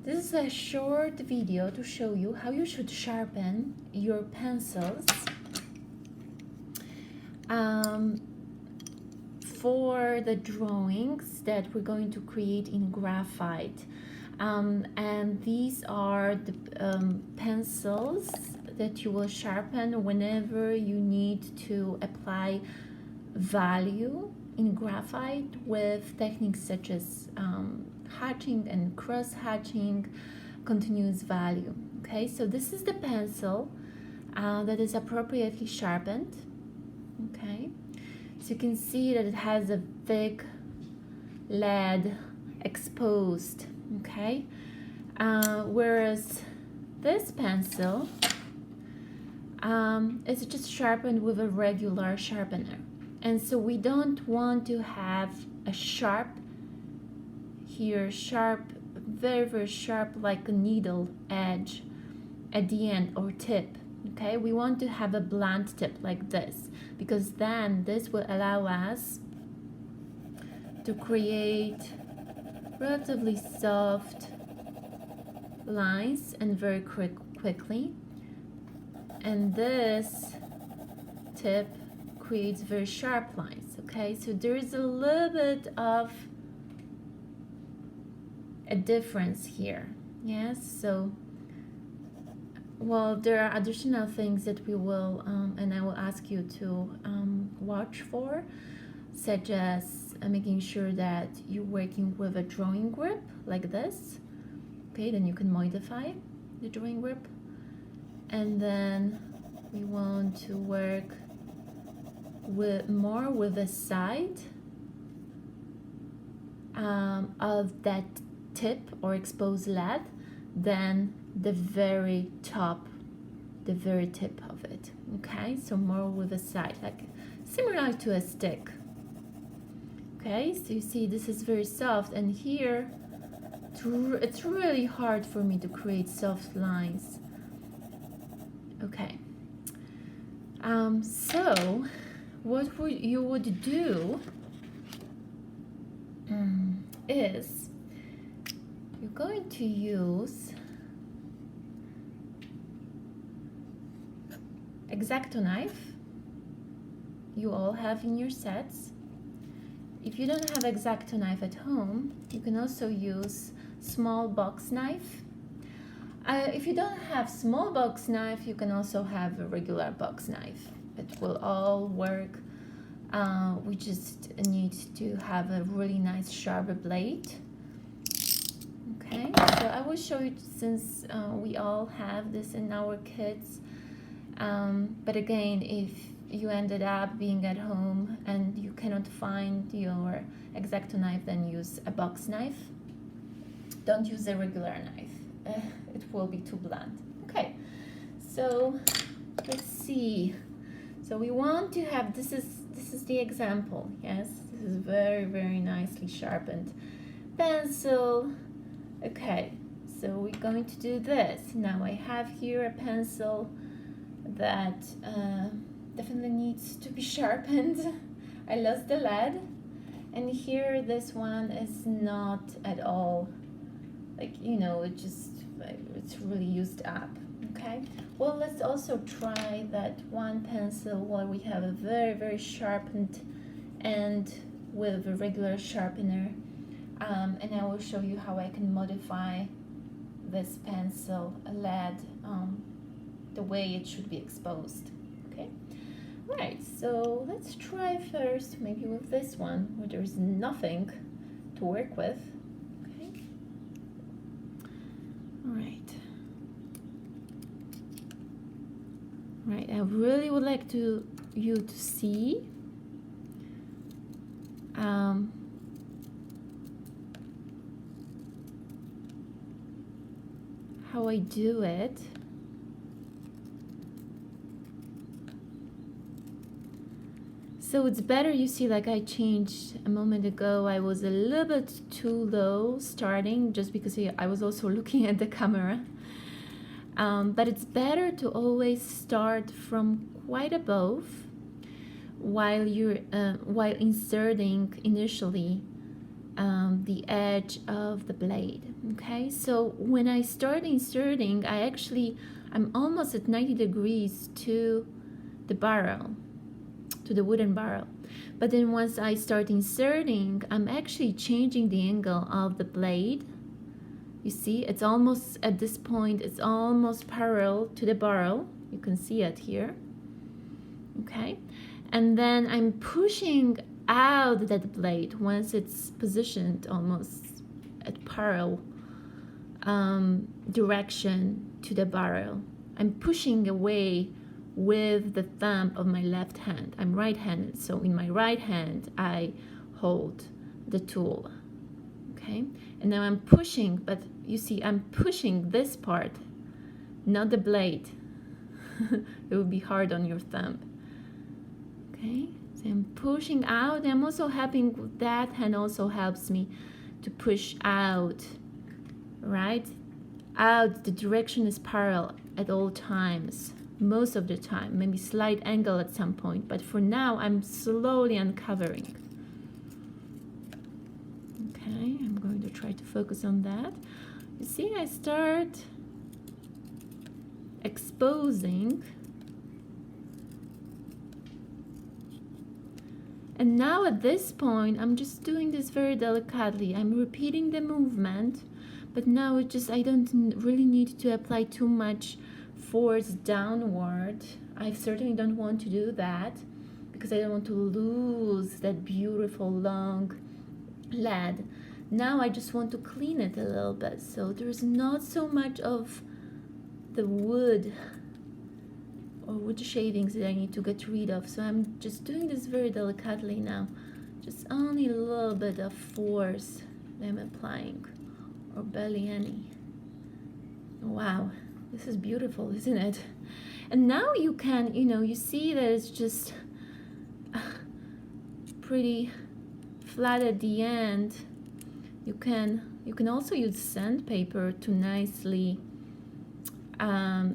This is a short video to show you how you should sharpen your pencils for the drawings that we're going to create in graphite. And these are the pencils that you will sharpen whenever you need to apply value in graphite with techniques such as hatching and cross hatching, continuous value. Okay, so this is the pencil that is appropriately sharpened. Okay, so you can see that it has a thick lead exposed. Okay, whereas this pencil is just sharpened with a regular sharpener, and so we don't want to have a sharp here, sharp, very very sharp, like a needle edge at the end or tip. Okay, we want to have a blunt tip like this, because then this will allow us to create relatively soft lines and very quickly, and this tip creates very sharp lines. Okay, so there is a little bit of a difference here. Yes, so well, there are additional things that we will and I will ask you to watch for, such as making sure that you're working with a drawing grip like this. Okay, then you can modify the drawing grip, and then we want to work with more with the side of that tip or exposed lead than the very top, the very tip of it. Okay, so more with the side, like similar to a stick. Okay, so you see this is very soft, and here it's really hard for me to create soft lines. Okay, so what you would do is you're going to use X-Acto knife you all have in your sets. If you don't have X-Acto knife at home, you can also use small box knife. If you don't have small box knife, you can also have a regular box knife. It will all work. We just need to have a really nice sharp blade. Okay, so I will show you, since we all have this in our kits. But again, if you ended up being at home and you cannot find your X-Acto knife, then use a box knife. Don't use a regular knife. It will be too blunt. Okay, so let's see. So we want to have, this is the example. Yes, this is very very nicely sharpened pencil. Okay, so we're going to do this. Now I have here a pencil that definitely needs to be sharpened. I lost the lead, and here this one is not at all, like, you know, it just, it's really used up. Okay, well, let's also try that one pencil where we have a very very sharpened end with a regular sharpener, and I will show you how I can modify this pencil lead the way it should be exposed. Okay, right, so let's try first maybe with this one where there's nothing to work with. Okay, all right. Right, I really would like you to see how I do it. So it's better, you see, like I changed a moment ago. I was a little bit too low starting, just because I was also looking at the camera. But it's better to always start from quite above while you're while inserting initially the edge of the blade. Okay, so when I start inserting, I'm almost at 90 degrees to the barrel, to the wooden barrel. But then once I start inserting, I'm actually changing the angle of the blade. You see, it's almost, at this point, it's almost parallel to the barrel. You can see it here. Okay, and then I'm pushing out that blade once it's positioned almost at parallel direction to the barrel. I'm pushing away with the thumb of my left hand. I'm right-handed, so in my right hand I hold the tool. Okay, and now I'm pushing, but you see I'm pushing this part, not the blade. It would be hard on your thumb. Okay, so I'm pushing out. I'm also helping, that hand also helps me to push out, right? Out, the direction is parallel at all times, most of the time, maybe slight angle at some point, but for now I'm slowly uncovering. Okay, I'm going to try to focus on that. You see, I start exposing. And now at this point, I'm just doing this very delicately. I'm repeating the movement, but now it just, I don't really need to apply too much force downward. I certainly don't want to do that because I don't want to lose that beautiful long lead. Now I just want to clean it a little bit, so there's not so much of the wood or wood shavings that I need to get rid of. So I'm just doing this very delicately now, just only a little bit of force that I'm applying, or barely any. Wow, this is beautiful, isn't it? And now you can, you see that it's just pretty flat at the end. You can also use sandpaper to nicely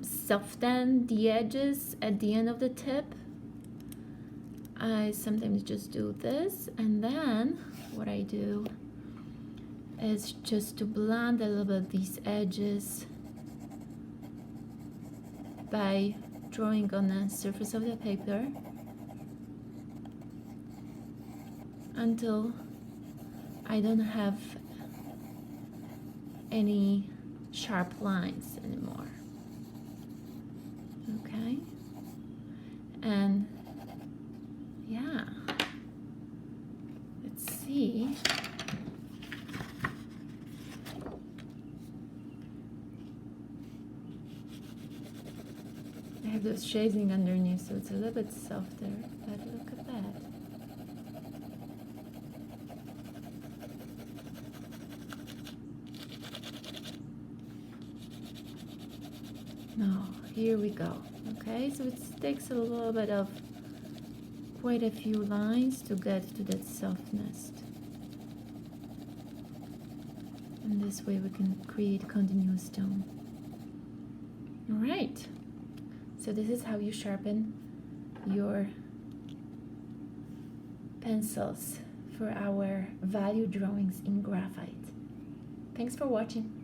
soften the edges at the end of the tip. I sometimes just do this, and then what I do is just to blend a little bit these edges by drawing on the surface of the paper until I don't have any sharp lines anymore. Okay, and yeah, let's see. I have those shading underneath, so it's a little bit softer, but look at that. Now, here we go. Okay, so it takes a little bit of quite a few lines to get to that softness. And this way we can create continuous tone. All right, so this is how you sharpen your pencils for our value drawings in graphite. Thanks for watching.